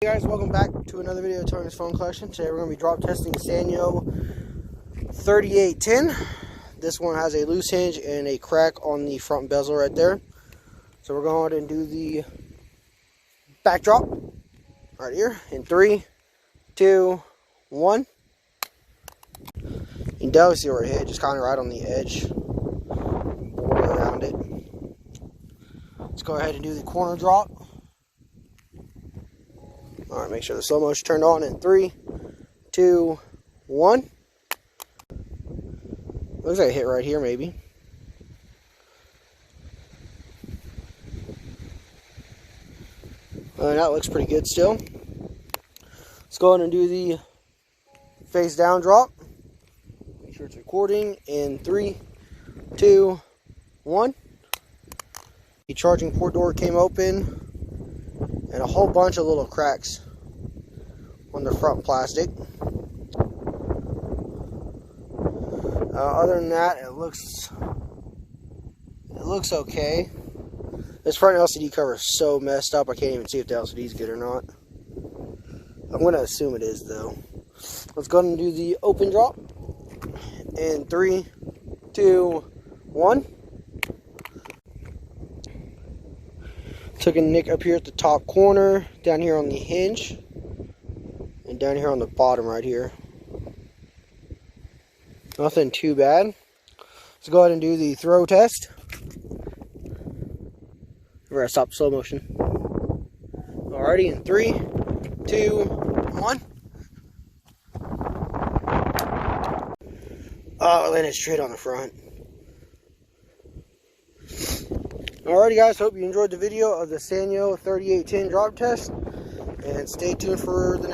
Hey guys, welcome back to another video of Tony's phone collection. Today we're going to be drop testing Sanyo 3810. This one has a loose hinge and a crack on the front bezel right there. So we're going to do the back drop right here in 3, 2, 1. You can definitely see where it hit, just kind of right on the edge, border around it. Let's go ahead and do the corner drop. Alright, make sure the slow motion turned on in 3, 2, 1. Looks like it hit right here, maybe. That looks pretty good still. Let's go ahead and do the face down drop. Make sure it's recording in 3, 2, 1. The charging port door came open, and a whole bunch of little cracks on the front plastic. Other than that, it looks okay. This front LCD cover is so messed up, I can't even see if the LCD is good or not. I'm going to assume it is, though. Let's go ahead and do the open drop in 3, 2, 1. Took a nick up here at the top corner, down here on the hinge, and down here on the bottom right here. Nothing too bad. Let's go ahead and do the throw test. We're going to stop slow motion. Alrighty, in 3, 2, 1. Oh, it landed straight on the front. Alrighty guys, hope you enjoyed the video of the Sanyo 3810 drop test, and stay tuned for the next